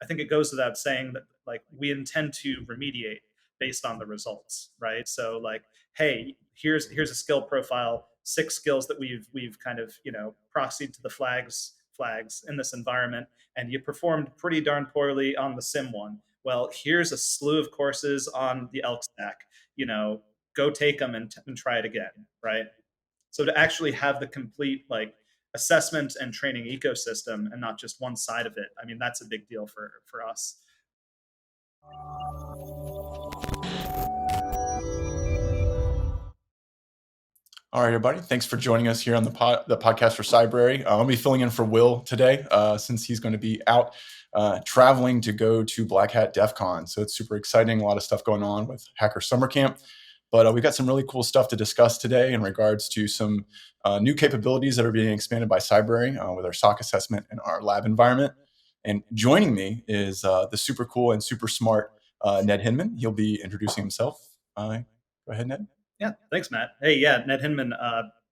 I think it goes without saying that like we intend to remediate based on the results, right? So like, hey, here's a skill profile, 6 skills that we've kind of proxied to the flags in this environment, and you performed pretty darn poorly on the sim one. Well, here's a slew of courses on the elk stack. You know, go take them and try it again, right? So to actually have the complete like assessment and training ecosystem and not just one side of it, I mean, that's a big deal for us. All right, everybody. Thanks for joining us here on the podcast for Cybrary. I'll be filling in for Will today since he's going to be out traveling to go to Black Hat DEF CON. So it's super exciting. A lot of stuff going on with Hacker Summer Camp. But we've got some really cool stuff to discuss today in regards to some new capabilities that are being expanded by Cybrary with our SOC assessment and our lab environment. And joining me is the super cool and super smart Ned Hinman. He'll be introducing himself. Go ahead, Ned. Yeah, thanks, Matt. Hey, yeah, Ned Hinman,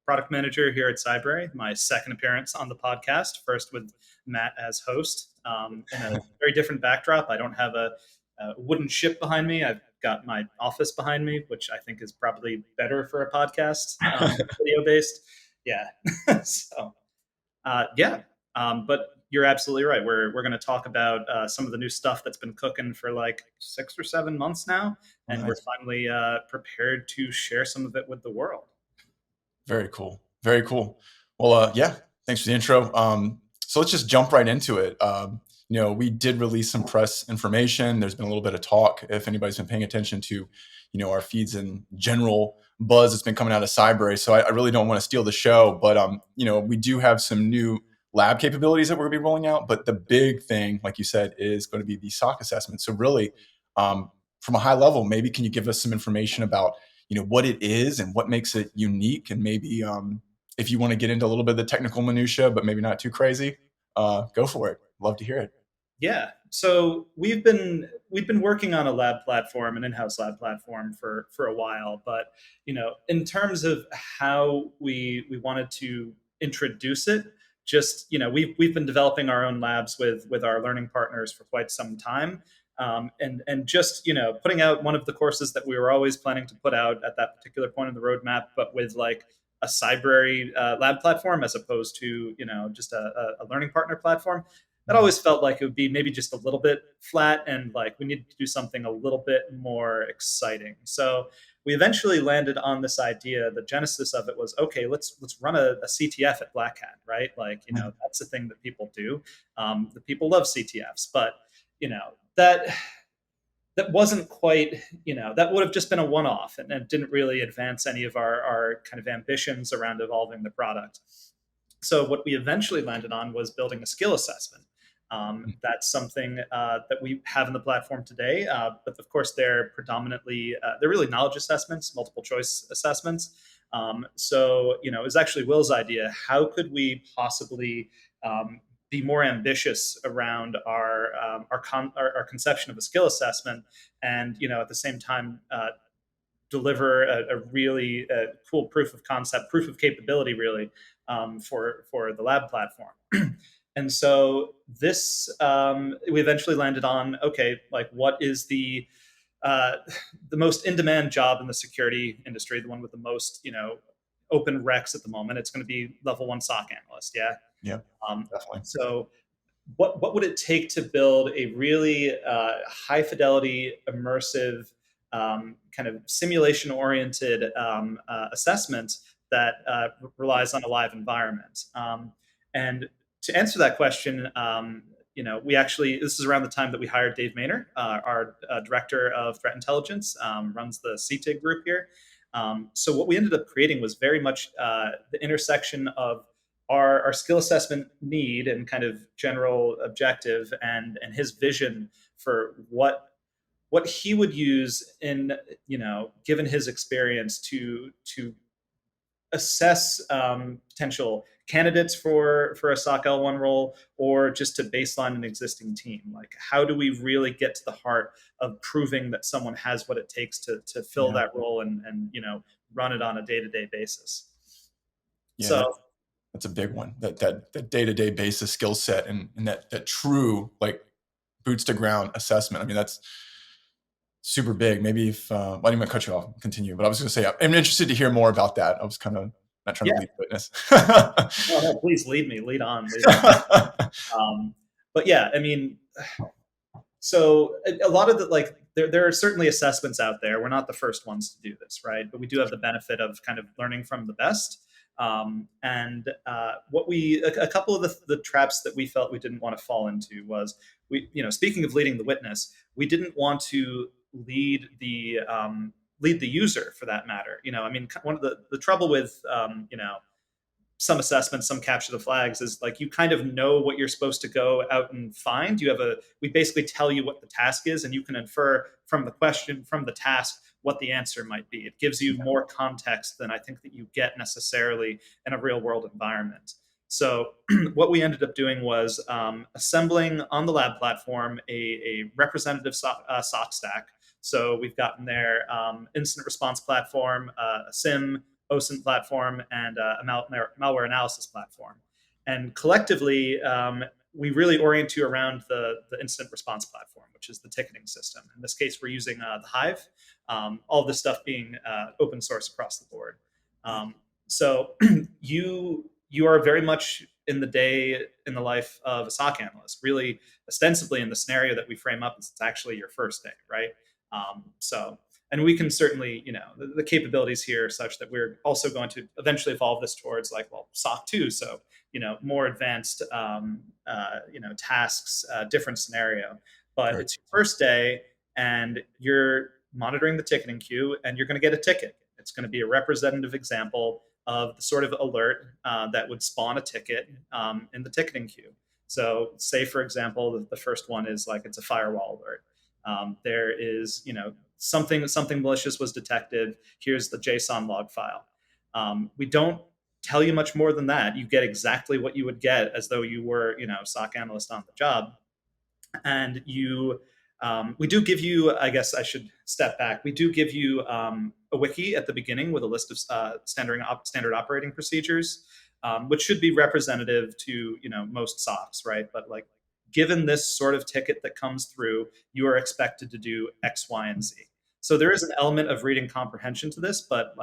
product manager here at Cybrary. My second appearance on the podcast, first with Matt as host. In a very different backdrop. I don't have a wooden ship behind me. I've got my office behind me, which I think is probably better for a podcast, video based. Yeah. So, yeah. But you're absolutely right. We're going to talk about some of the new stuff that's been cooking for like 6 or 7 months now, and Nice. we're finally prepared to share some of it with the world. Very cool. Very cool. Well, yeah, thanks for the intro. So let's just jump right into it. We did release some press information. There's been a little bit of talk. If anybody's been paying attention to, our feeds and general buzz that's been coming out of Cybrary. So I really don't want to steal the show, but we do have some new lab capabilities that we're going to be rolling out. But the big thing, like you said, is going to be the SOC assessment. So really, from a high level, maybe can you give us some information about what it is and what makes it unique, and maybe if you want to get into a little bit of the technical minutia, but maybe not too crazy, go for it. Love to hear it. Yeah. So we've been working on a lab platform, an in-house lab platform for a while, but in terms of how we wanted to introduce it, just we've been developing our own labs with our learning partners for quite some time. And just putting out one of the courses that we were always planning to put out at that particular point in the roadmap, but with like a Cybrary lab platform as opposed to just a learning partner platform. That always felt like it would be maybe just a little bit flat, and like we needed to do something a little bit more exciting. So we eventually landed on this idea. The genesis of it was, okay, let's run a CTF at Black Hat, right? Like that's the thing that people do. The people love CTFs, but that wasn't quite, that would have just been a one-off, and it didn't really advance any of our kind of ambitions around evolving the product. So what we eventually landed on was building a skill assessment. That's something that we have in the platform today, but of course they're predominantly, they're really knowledge assessments, multiple choice assessments. So it was actually Will's idea. How could we possibly be more ambitious around our conception of a skill assessment, and at the same time deliver a really cool proof of concept, proof of capability, really, for the lab platform. And so this, we eventually landed on, okay, like what is the most in-demand job in the security industry, the one with the most, open recs at the moment? It's going to be level 1 SOC analyst. Yeah. Yeah, definitely. So what would it take to build a really high fidelity, immersive, kind of simulation oriented assessment that relies on a live environment? And to answer that question, we actually, this is around the time that we hired Dave Maynor, our director of threat intelligence, runs the CTIG group here. So what we ended up creating was very much the intersection of our skill assessment need and kind of general objective, and his vision for what he would use in, given his experience to assess potential candidates for a SOC L1 role, or just to baseline an existing team. Like, how do we really get to the heart of proving that someone has what it takes to fill that role and run it on a day-to-day basis? Yeah, so that's a big one. That day-to-day basis skill set, and that true like boots to ground assessment. I mean, that's super big. Maybe if I didn't want to cut you off, continue. But I was going to say, I'm interested to hear more about that. I was kind of not trying to lead witness. Oh, no, please lead on. But yeah, I mean, so a lot of the there are certainly assessments out there. We're not the first ones to do this, right? But we do have the benefit of kind of learning from the best. And a couple of the traps that we felt we didn't want to fall into was speaking of leading the witness, we didn't want to lead the user for that matter. I mean, one of the trouble with some assessments, some capture the flags is like you kind of know what you're supposed to go out and find. We basically tell you what the task is, and you can infer from the question, from the task, what the answer might be. It gives you more context than I think that you get necessarily in a real world environment. So what we ended up doing was assembling on the lab platform a representative SOC stack. So we've gotten there incident response platform, a SIM, OSINT platform, and a malware analysis platform. And collectively, we really orient you around the incident response platform, which is the ticketing system. In this case, we're using the Hive, all this stuff being open source across the board. So you are very much in the life of a SOC analyst, really ostensibly in the scenario that we frame up, it's actually your first day, right? And we can certainly, the capabilities here are such that we're also going to eventually evolve this towards SOC 2. So, more advanced, tasks, different scenario. But It's your first day and you're monitoring the ticketing queue and you're going to get a ticket. It's going to be a representative example of the sort of alert that would spawn a ticket in the ticketing queue. So say, for example, the first one is it's a firewall alert. There is, something malicious was detected. Here's the JSON log file. We don't tell you much more than that. You get exactly what you would get as though you were, SOC analyst on the job. And we do give you, I guess I should step back. We do give you a wiki at the beginning with a list of standard operating procedures, which should be representative to, most SOCs, right? But given this sort of ticket that comes through, you are expected to do X, Y, and Z. So there is an element of reading comprehension to this, but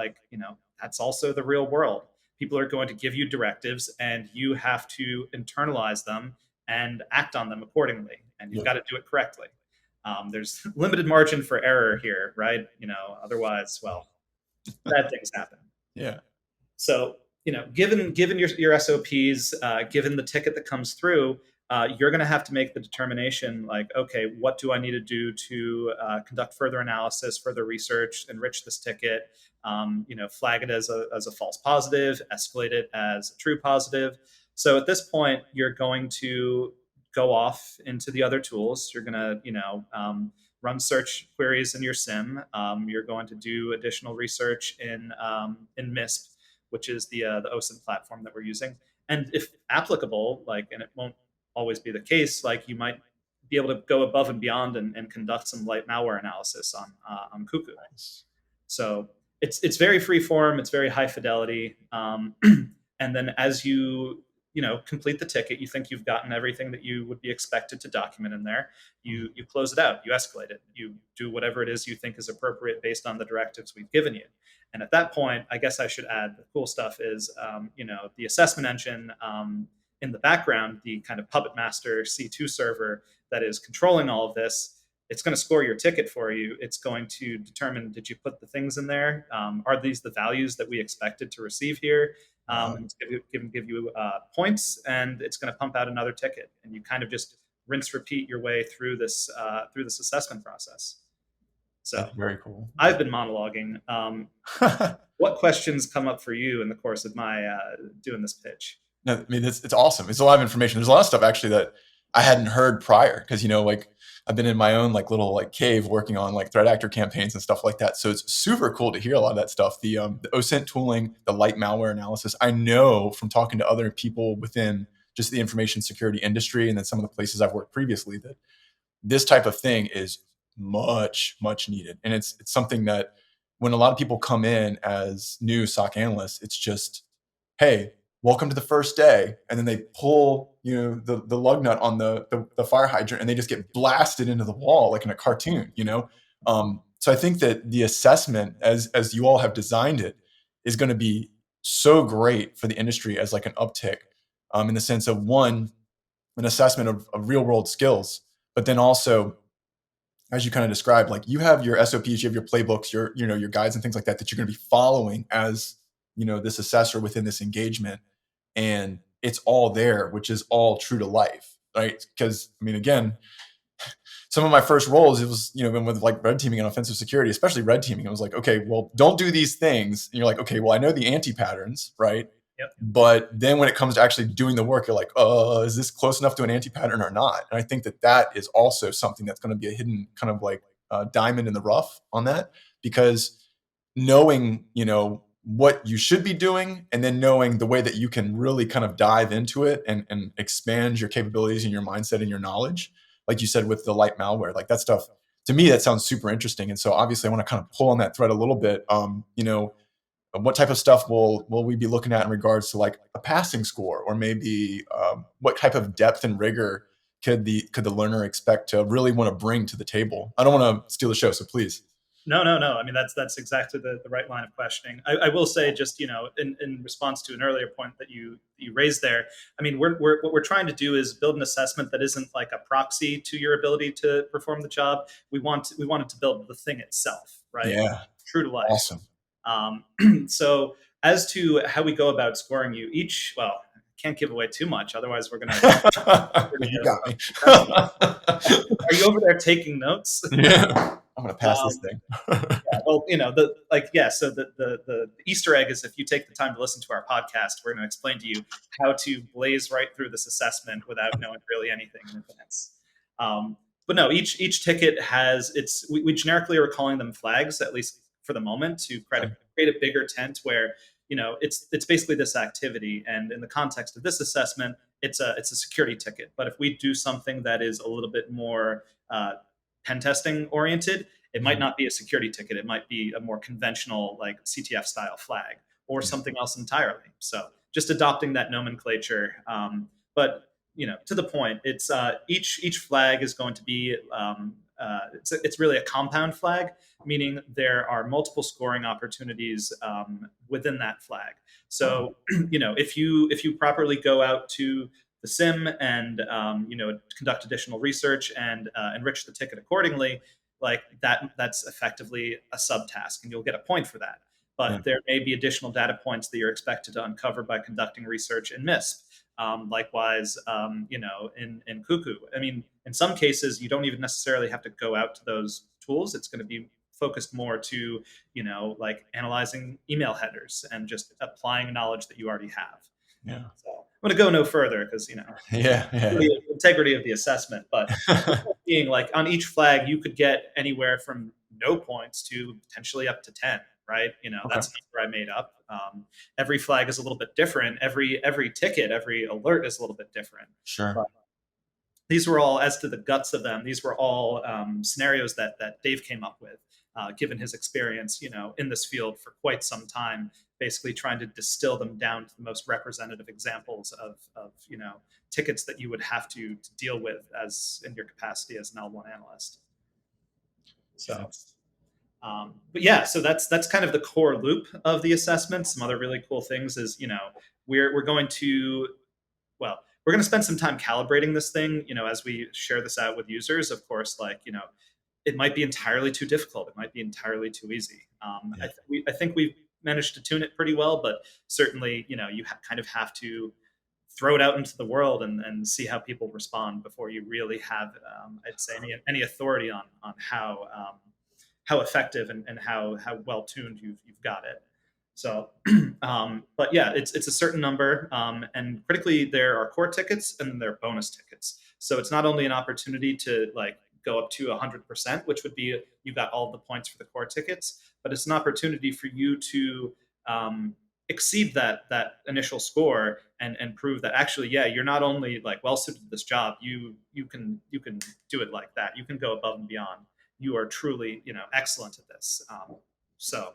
that's also the real world. People are going to give you directives and you have to internalize them and act on them accordingly. And you've got to do it correctly. There's limited margin for error here, right? Otherwise, bad things happen. Yeah. So, given your SOPs, given the ticket that comes through, you're going to have to make the determination okay, what do I need to do to conduct further analysis, further research, enrich this ticket, flag it as a false positive, escalate it as a true positive. So at this point, you're going to go off into the other tools. You're going to, run search queries in your SIM. You're going to do additional research in MISP, which is the OSINT platform that we're using. And if applicable, and it won't always be the case, you might be able to go above and beyond and conduct some light malware analysis on Cuckoo. Nice. So it's very free form, it's very high fidelity. And then as you complete the ticket, you think you've gotten everything that you would be expected to document in there. You close it out, you escalate it, you do whatever it is you think is appropriate based on the directives we've given you. And at that point, I guess I should add the cool stuff is, the assessment engine in the background, the kind of puppet master C2 server that is controlling all of this, it's going to score your ticket for you. It's going to determine, did you put the things in there? Are these the values that we expected to receive here? It's give you points, and it's going to pump out another ticket. And you kind of just rinse, repeat your way through this assessment process. So that's very cool. I've been monologuing. What questions come up for you in the course of my doing this pitch? No, I mean, it's awesome. It's a lot of information. There's a lot of stuff actually that I hadn't heard prior because, I've been in my own little cave working on threat actor campaigns and stuff like that. So it's super cool to hear a lot of that stuff. The OSINT tooling, the light malware analysis. I know from talking to other people within just the information security industry and then some of the places I've worked previously that this type of thing is much, much needed. And it's something that when a lot of people come in as new SOC analysts, it's just, hey, welcome to the first day. And then they pull, the lug nut on the fire hydrant, and they just get blasted into the wall like in a cartoon, So I think that the assessment, as you all have designed it, is going to be so great for the industry as like an uptick, in the sense of, one, an assessment of real world skills, but then also, as you kind of described, like, you have your SOPs, you have your playbooks, your guides and things like that you're going to be following as, this assessor within this engagement. And it's all there, which is all true to life, right? Because, I mean, again, some of my first roles, it was, been with like red teaming and offensive security, especially red teaming. It was like, okay, well, don't do these things. And you're like, okay, well, I know the anti-patterns, right? Yep. But then when it comes to actually doing the work, you're like, is this close enough to an anti-pattern or not? And I think that is also something that's going to be a hidden kind of like diamond in the rough on that, because knowing, what you should be doing, and then knowing the way that you can really kind of dive into it and expand your capabilities and your mindset and your knowledge, like you said, with the light malware, like that stuff, to me, that sounds super interesting. And so obviously I want to kind of pull on that thread a little bit. What type of stuff will we be looking at in regards to like a passing score, or maybe what type of depth and rigor could the learner expect to really want to bring to the table? I don't want to steal the show, so please. No. I mean, that's exactly the right line of questioning. I will say, just in response to an earlier point that you raised there. I mean, what we're trying to do is build an assessment that isn't like a proxy to your ability to perform the job. We want it to build the thing itself, right? Yeah, True to life. awesome. So as to how we go about scoring you, well, can't give away too much, otherwise we're gonna. You got me. Are you over there taking notes? Yeah. I'm gonna pass this thing. Well, so the Easter egg is, if you take the time to listen to our podcast, we're going to explain to you how to blaze right through this assessment without knowing really anything in advance. But no, each ticket has we generically are calling them flags, at least for the moment, to create a bigger tent where it's basically this activity, and in the context of this assessment, it's a security ticket. But if we do something that is a little bit more pen testing oriented, it might not be a security ticket. It might be a more conventional, like CTF style flag, or something else entirely. So just adopting that nomenclature. But to the point, it's each flag is going to be it's really a compound flag, meaning there are multiple scoring opportunities within that flag. So if you properly go out to the SIM and conduct additional research and enrich the ticket accordingly, like that's effectively a subtask, and you'll get a point for that. But there may be additional data points that you're expected to uncover by conducting research in MISP. Likewise, in Cuckoo. I mean, in some cases, you don't even necessarily have to go out to those tools. It's going to be focused more to, like analyzing email headers and just applying knowledge that you already have. Yeah. So I'm going to go no further because, the integrity of the assessment. But being like, on each flag, you could get anywhere from no points to potentially up to 10. Right? That's a number I made up. Every flag is a little bit different. Every ticket, every alert is a little bit different. Sure. But these were all, as to the guts of them, these were all scenarios that Dave came up with, given his experience, in this field for quite some time, basically trying to distill them down to the most representative examples of tickets that you would have to deal with as in your capacity as an L1 analyst. So. But yeah, so that's kind of the core loop of the assessment. Some other really cool things is, we're going to spend some time calibrating this thing, as we share this out with users. Of course, it might be entirely too difficult. It might be entirely too easy. I think we've managed to tune it pretty well, but certainly, you kind of have to throw it out into the world and see how people respond before you really have, I'd say, any authority on how effective and how well tuned you've got it. So, but yeah, it's a certain number, and critically, there are core tickets and there are bonus tickets. So it's not only an opportunity to go up to 100%, which would be you got all the points for the core tickets, but it's an opportunity for you to exceed that initial score and prove that actually, yeah, you're not only well suited to this job, you can do it like that. You can go above and beyond. You are truly, excellent at this. So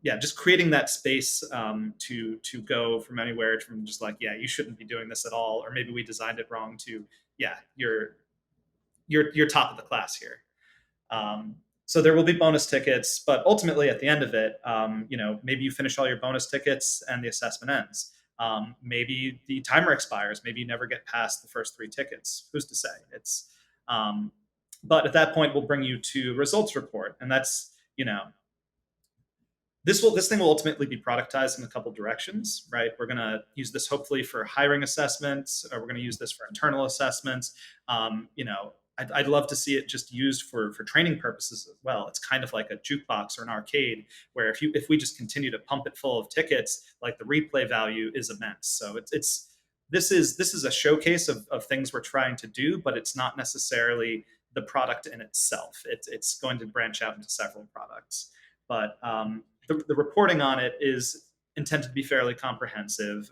yeah, just creating that space to go from anywhere from just like, yeah, you shouldn't be doing this at all, or maybe we designed it wrong, to yeah, you're top of the class here. Um, so there will be bonus tickets, but ultimately at the end of it, maybe you finish all your bonus tickets and the assessment ends. Maybe the timer expires. Maybe you never get past the first 3 tickets. Who's to say? Um, but at that point, we'll bring you to results report, and that's this thing will ultimately be productized in a couple directions, right? We're going to use this hopefully for hiring assessments, or we're going to use this for internal assessments. I'd love to see it just used for training purposes as well. It's kind of like a jukebox or an arcade, where if we just continue to pump it full of tickets, like, the replay value is immense. So this is a showcase of things we're trying to do, but it's not necessarily the product in itself. It's going to branch out into several products, but the reporting on it is intended to be fairly comprehensive.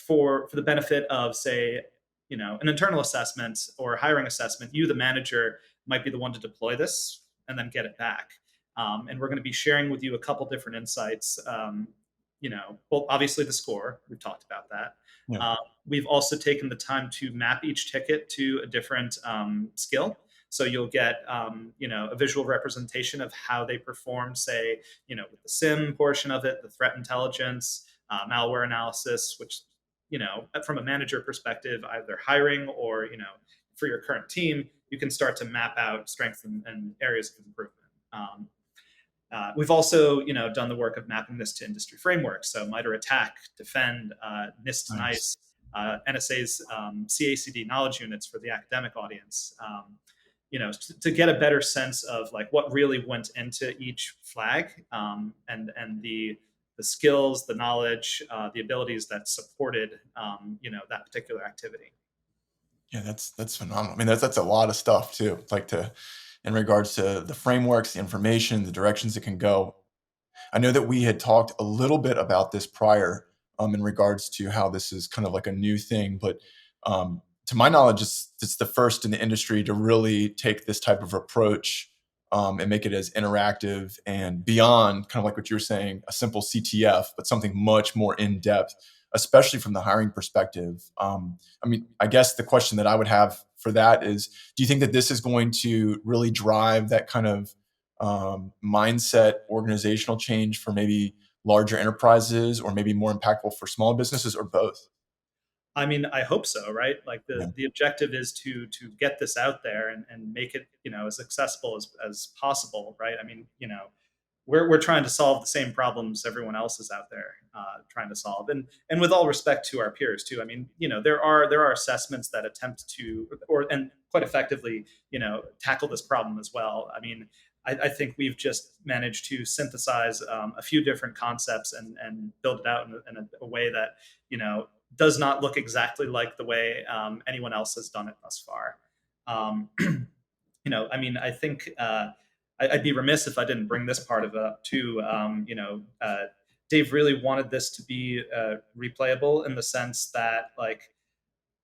For the benefit of, say, an internal assessment or a hiring assessment, you, the manager, might be the one to deploy this and then get it back. And we're going to be sharing with you a couple different insights. Well, obviously the score, we've talked about that. Yeah. We've also taken the time to map each ticket to a different skill. So you'll get, a visual representation of how they perform, say, with the SIM portion of it, the threat intelligence, malware analysis, which, from a manager perspective, either hiring or, for your current team, you can start to map out strengths and areas of improvement. We've also, done the work of mapping this to industry frameworks. So MITRE ATT&CK, Defend, NIST, Nice. NSA's CACD knowledge units for the academic audience. To get a better sense of like what really went into each flag, and the skills, the knowledge, the abilities that supported, that particular activity. Yeah, that's phenomenal. I mean, that's a lot of stuff too. In regards to the frameworks, the information, the directions it can go. I know that we had talked a little bit about this prior, in regards to how this is kind of like a new thing, but to my knowledge, it's the first in the industry to really take this type of approach, and make it as interactive and beyond, kind of like what you were saying, a simple CTF, but something much more in depth, especially from the hiring perspective. I guess the question that I would have for that is, do you think that this is going to really drive that kind of mindset, organizational change for maybe larger enterprises, or maybe more impactful for small businesses, or both? I mean, I hope so, right? Like, Yeah. the objective is to get this out there and make it, as accessible as possible, right? I mean, we're trying to solve the same problems everyone else is out there trying to solve, and with all respect to our peers too. I mean, there are assessments that attempt to, and quite effectively, tackle this problem as well. I mean, I think we've just managed to synthesize a few different concepts and build it out in a way that does not look exactly like the way anyone else has done it thus far. I mean, I think I'd be remiss if I didn't bring this part of it up too. Dave really wanted this to be replayable, in the sense that, like,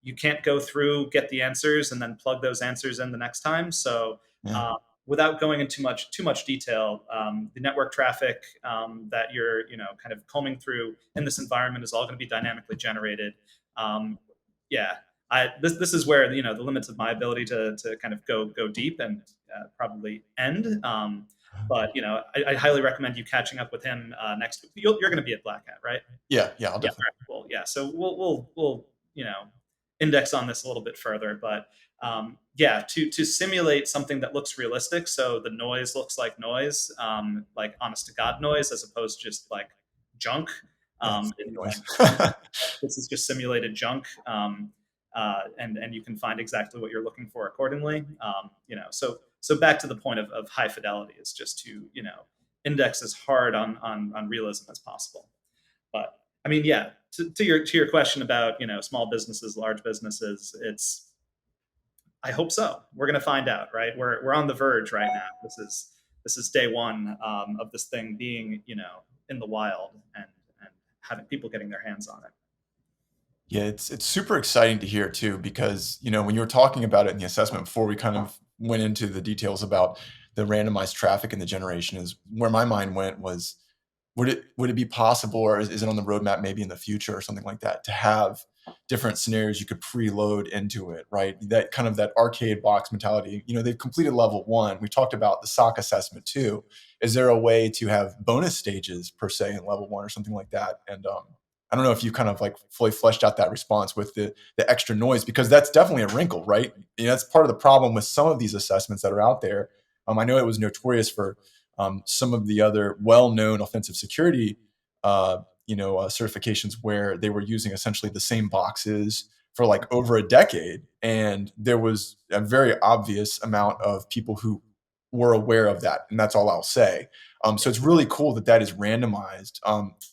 you can't go through, get the answers, and then plug those answers in the next time. So Yeah. without going into too much detail, the network traffic that you're kind of combing through in this environment is all going to be dynamically generated. Yeah, this is where the limits of my ability to kind of go deep and probably end. But I highly recommend you catching up with him next week. You're going to be at Black Hat, right? Yeah, I'll Yeah, definitely. cool. Yeah, so we'll index on this a little bit further, but yeah, to simulate something that looks realistic, so the noise looks like noise, like honest to God noise, as opposed to just like junk. Yes, Like, anyways. this is just simulated junk, and you can find exactly what you're looking for accordingly. So back to the point of high fidelity is just to index as hard on realism as possible. But I mean, yeah, to your question about small businesses, large businesses, I hope so. We're going to find out, right? We're on the verge right now. This is day one of this thing being in the wild, and having people getting their hands on it. Yeah, it's super exciting to hear too, because when you were talking about it in the assessment before we kind of went into the details about the randomized traffic and the generation is where my mind went was, would it be possible, or is it on the roadmap maybe in the future or something like that, to have different scenarios you could preload into it, right? That kind of that arcade box mentality. They've completed level one. We talked about the SOC assessment too. Is there a way to have bonus stages per se in level one or something like that? And I don't know if you kind of like fully fleshed out that response with the extra noise, because that's definitely a wrinkle, right? That's part of the problem with some of these assessments that are out there. I know it was notorious for some of the other well-known offensive security certifications, where they were using essentially the same boxes for like over a decade, and there was a very obvious amount of people who were aware of that, and that's all I'll say. So it's really cool that is randomized.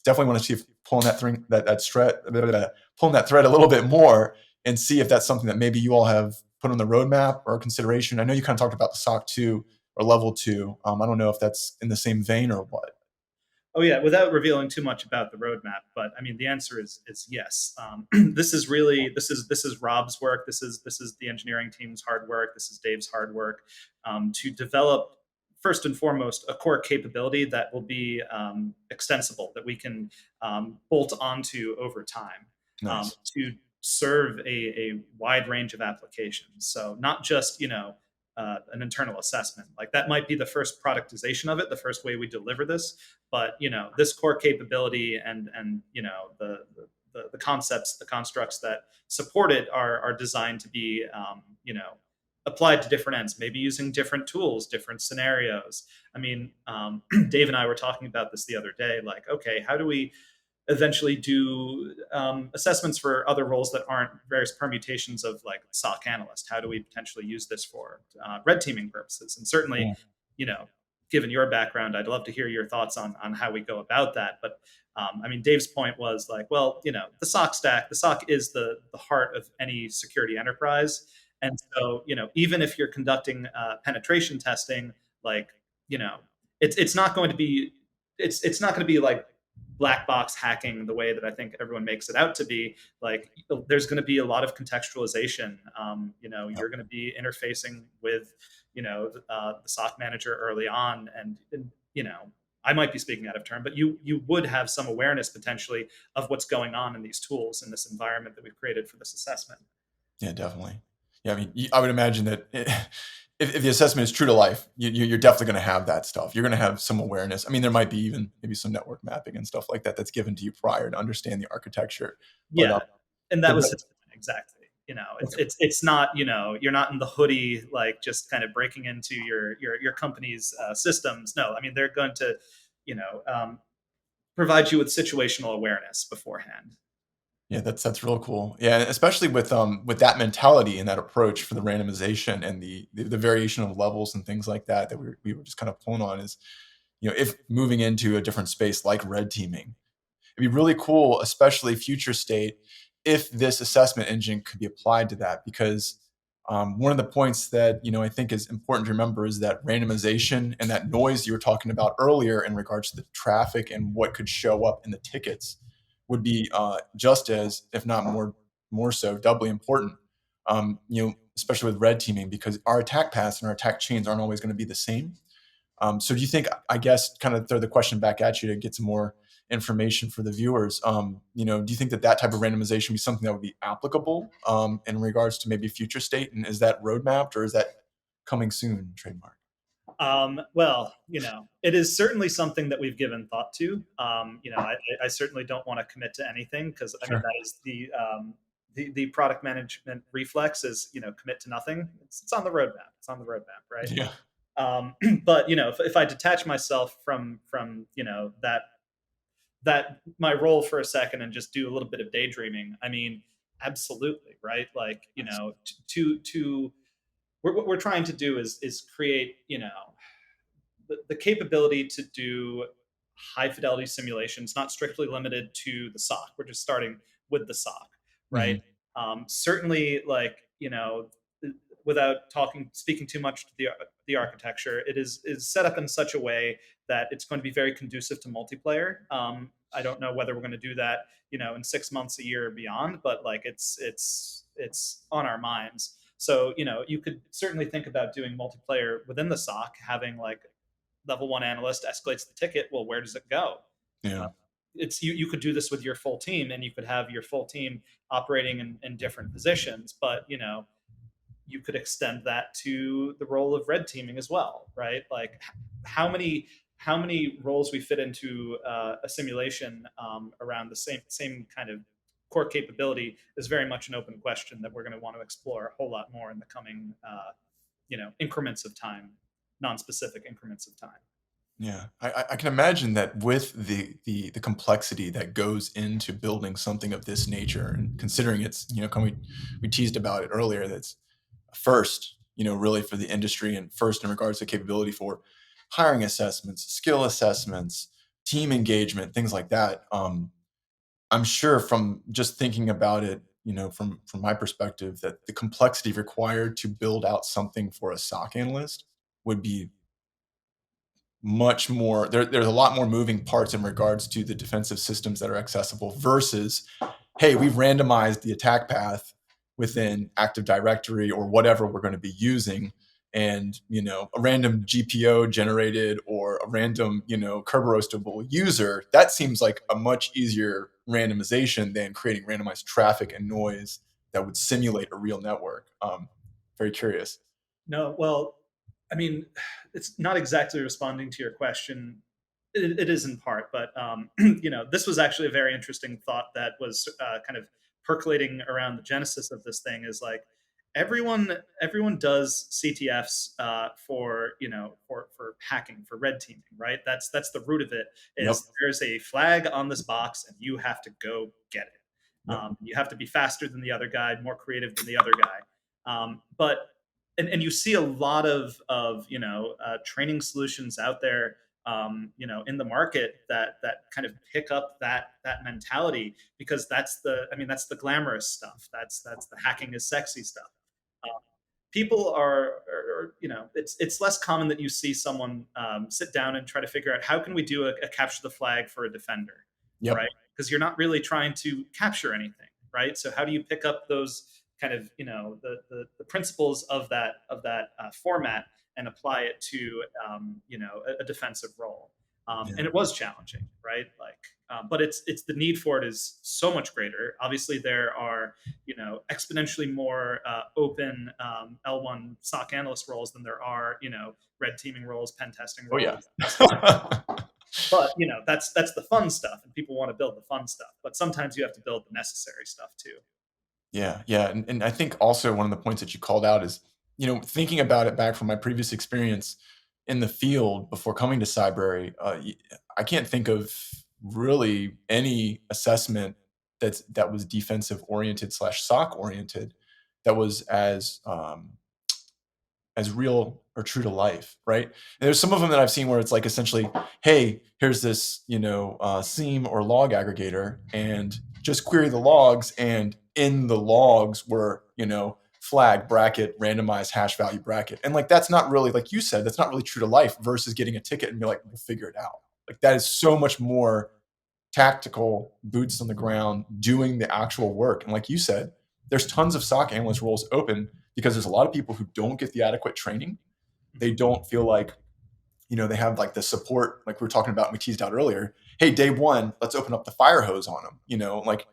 Definitely want to see if pulling that thread a little bit more, and see if that's something that maybe you all have put on the roadmap or consideration. I know you kind of talked about the SOC 2 or level 2. I don't know if that's in the same vein or what. Oh yeah, without revealing too much about the roadmap, but I mean the answer is yes. This is Rob's work. This is the engineering team's hard work. This is Dave's hard work to develop, first and foremost, a core capability that will be extensible, that we can bolt onto over time Nice. to serve a wide range of applications. So not just an internal assessment. Like that might be the first productization of it, the first way we deliver this. But this core capability and the concepts, the constructs that support it are designed to be applied to different ends, maybe using different tools, different scenarios. I mean, Dave and I were talking about this the other day. Like, okay, how do we eventually do assessments for other roles that aren't various permutations of like SOC analyst? How do we potentially use this for red teaming purposes? And certainly, given your background, I'd love to hear your thoughts on how we go about that. But I mean, Dave's point was like, well, the SOC stack, the SOC is the heart of any security enterprise. And so, even if you're conducting penetration testing, like, it's not going to be, it's not going to be like black box hacking the way that I think everyone makes it out to be. Like, there's going to be a lot of contextualization. You're going to be interfacing with, the SOC manager early on, and I might be speaking out of turn, but you would have some awareness potentially of what's going on in these tools in this environment that we've created for this assessment. Yeah, definitely. Yeah, I mean, I would imagine that if the assessment is true to life, you're definitely going to have that stuff. You're going to have some awareness. I mean, there might be even maybe some network mapping and stuff like that that's given to you prior to understand the architecture. But Yeah, and that was the, exactly. okay. It's not, you're not in the hoodie, like just kind of breaking into your company's systems. No, I mean they're going to, provide you with situational awareness beforehand. Yeah, that's real cool. Yeah, especially with that mentality and that approach for the randomization and the variation of levels and things like that we were just kind of pulling on is, if moving into a different space like red teaming, it'd be really cool, especially future state, if this assessment engine could be applied to that. Because one of the points that I think is important to remember is that randomization and that noise you were talking about earlier in regards to the traffic and what could show up in the tickets would be just as, if not more so, doubly important. Especially with red teaming, because our attack paths and our attack chains aren't always going to be the same. So do you think, I guess, kind of throw the question back at you to get some more information for the viewers, do you think that type of randomization would be something that would be applicable in regards to maybe future state? And is that roadmapped, or is that coming soon, trademark? Well, it is certainly something that we've given thought to. I certainly don't want to commit to anything, because I mean Sure. that is the product management reflex is commit to nothing. It's on the roadmap. It's on the roadmap, right? Yeah. But if I detach myself from that my role for a second and just do a little bit of daydreaming, I mean, absolutely, right? Like, Nice. to what we're trying to do is create, the capability to do high fidelity simulations, not strictly limited to the SOC. We're just starting with the SOC, right? Mhm. Certainly, like, without speaking too much to the architecture, it is set up in such a way that it's going to be very conducive to multiplayer. I don't know whether we're going to do that, in 6 months, a year, or beyond, but like it's on our minds. So, you could certainly think about doing multiplayer within the SOC, having like level one analyst escalates the ticket. Well, where does it go? Yeah. It's you could do this with your full team, and you could have your full team operating in different positions, but you could extend that to the role of red teaming as well, right? Like how many roles we fit into a simulation around the same kind of core capability is very much an open question that we're going to want to explore a whole lot more in the coming increments of time, non-specific increments of time. Yeah, I can imagine that with the complexity that goes into building something of this nature, and considering it's, we teased about it earlier, that's first, really for the industry, and first in regards to capability for hiring assessments, skill assessments, team engagement, things like that. I'm sure from just thinking about it, from my perspective, that the complexity required to build out something for a SOC analyst would be much more. There's a lot more moving parts in regards to the defensive systems that are accessible versus, hey, we've randomized the attack path within Active Directory or whatever we're going to be using, and a random GPO generated or a random Kerberostable user. That seems like a much easier randomization than creating randomized traffic and noise that would simulate a real network. Very curious. No, well, I mean, it's not exactly responding to your question. It is in part, but this was actually a very interesting thought that was kind of percolating around the genesis of this thing. Is like everyone does CTFs for for hacking, for red teaming, right? That's the root of it. Yep. Is there's a flag on this box and you have to go get it. Yep. You have to be faster than the other guy, more creative than the other guy. But and you see a lot of training solutions out there, in the market that kind of pick up that mentality, because that's the glamorous stuff. That's the hacking is sexy stuff. Um, People are it's less common that you see someone sit down and try to figure out how can we do a capture the flag for a defender, Yep. right? Because you're not really trying to capture anything, right? So how do you pick up those kind of the principles of that format and apply it to a defensive role? Yeah. And it was challenging, right? Like, but it's the need for it is so much greater. Obviously, there are exponentially more open L1 SOC analyst roles than there are red teaming roles, pen testing Oh roles. yeah. But that's the fun stuff, and people want to build the fun stuff. But sometimes you have to build the necessary stuff too. Yeah, yeah, and I think also one of the points that you called out is, thinking about it back from my previous experience in the field before coming to Cybrary, I can't think of really any assessment that was defensive oriented / SOC oriented that was as real or true to life, right? And there's some of them that I've seen where it's like essentially, hey, here's this, SIEM or log aggregator, and just query the logs, and in the logs were, flag bracket, randomized hash value bracket. And like, that's not really, like you said, that's not really true to life versus getting a ticket and be like, we'll figure it out. Like that is so much more tactical, boots on the ground, doing the actual work. And like you said, there's tons of SOC analyst roles open because there's a lot of people who don't get the adequate training. They don't feel like, they have like the support, like we were talking about, and we teased out earlier. Hey, day one, let's open up the fire hose on them. Like,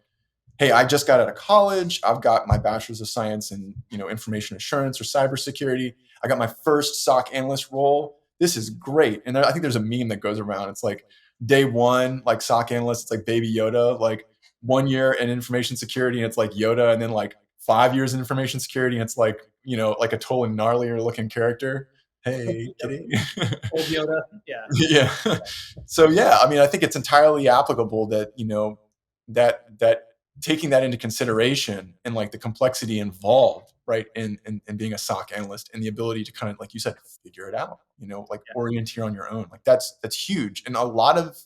hey, I just got out of college. I've got my bachelor's of science in, information assurance or cybersecurity. I got my first SOC analyst role. This is great. And I think there's a meme that goes around. It's like day one, like SOC analyst, it's like baby Yoda, like 1 year in information security, and it's like Yoda, and then like 5 years in information security, and it's like, like a totally gnarlier looking character. Hey, kitty. Old Yoda, yeah. Yeah. So yeah, I think it's entirely applicable that, that taking that into consideration and like the complexity involved, right, in being a SOC analyst, and the ability to kind of, like you said, figure it out, orient here on your own. Like that's huge. And a lot of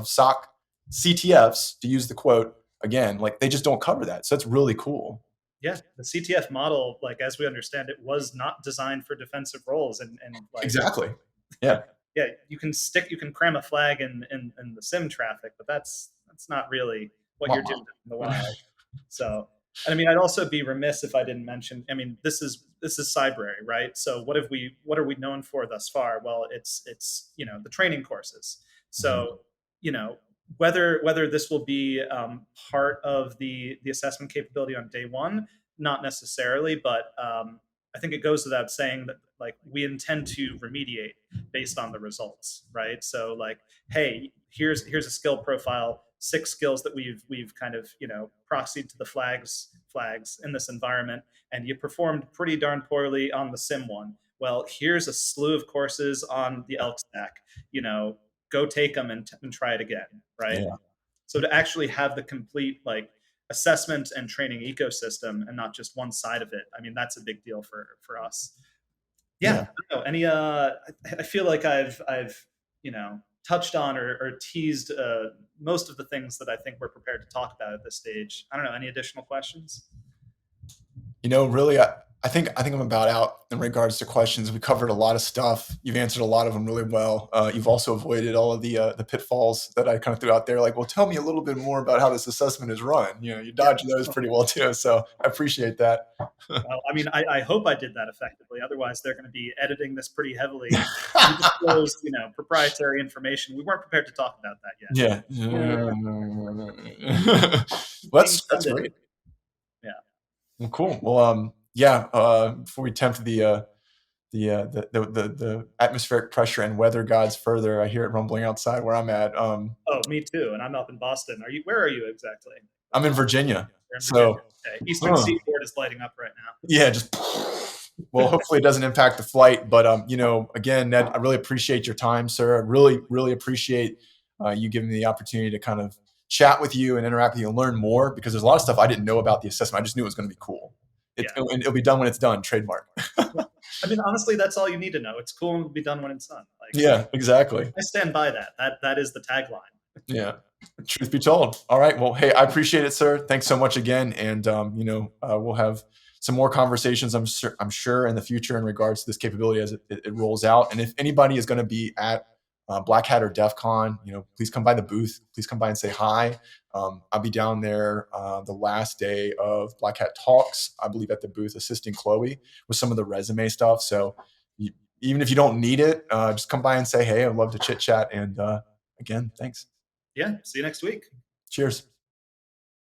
SOC CTFs, to use the quote again, like they just don't cover that. So it's really cool. Yeah, the CTF model, like as we understand it, was not designed for defensive roles, and like Exactly. Yeah. Yeah, you can cram a flag in the sim traffic, but that's not really what you're doing in the wild. So And I mean, I'd also be remiss if I didn't mention. I mean, this is Cybrary, right? So what are we known for thus far? Well, it's the training courses. Mhm. So whether this will be part of the assessment capability on day one, not necessarily, but I think it goes without saying that like we intend to remediate based on the results, right? So like, hey, here's a skill profile, 6 skills that we've kind of proxied to the flags in this environment, and you performed pretty darn poorly on the sim one. Well, here's a slew of courses on the elk stack. Go take them and try it again, right? Yeah. So to actually have the complete like assessment and training ecosystem and not just one side of it, I mean, that's a big deal for us. Yeah, Yeah. I don't know. I feel like I've touched on or teased most of the things that I think we're prepared to talk about at this stage. I don't know. Any additional questions? Really, I think I'm about out in regards to questions. We covered a lot of stuff. You've answered a lot of them really well. You've also avoided all of the pitfalls that I kind of threw out there. Like, well, tell me a little bit more about how this assessment is run. You dodged those pretty well too. So I appreciate that. Well, I mean, I hope I did that effectively. Otherwise, they're going to be editing this pretty heavily. We disclosed, proprietary information. We weren't prepared to talk about that yet. Yeah. Well, that's great. Yeah. Well, cool. Well, yeah. Before we tempt the atmospheric pressure and weather gods further, I hear it rumbling outside where I'm at. Oh, me too. And I'm up in Boston. Where are you exactly? I'm in Virginia. You're in Virginia. So, Okay. Eastern Seaboard is lighting up right now. yeah, just well, hopefully it doesn't impact the flight. But again, Ned, I really appreciate your time, sir. I really, really appreciate you giving me the opportunity to kind of chat with you and interact with you and learn more, because there's a lot of stuff I didn't know about the assessment. I just knew it was going to be cool. And it'll be done when it's done. Trademark. I mean, honestly, that's all you need to know. It's cool and it'll be done when it's done. Like, yeah, exactly. I stand by that. That is the tagline. Yeah. Truth be told. All right. Well, hey, I appreciate it, sir. Thanks so much again. And, we'll have some more conversations, I'm sure, in the future in regards to this capability as it rolls out. And if anybody is going to be at Black Hat or DEF CON, please come by the booth. Please come by and say hi. I'll be down there the last day of Black Hat Talks, I believe, at the booth assisting Chloe with some of the resume stuff. So even if you don't need it, just come by and say, hey, I'd love to chit chat. And again, thanks. Yeah. See you next week. Cheers.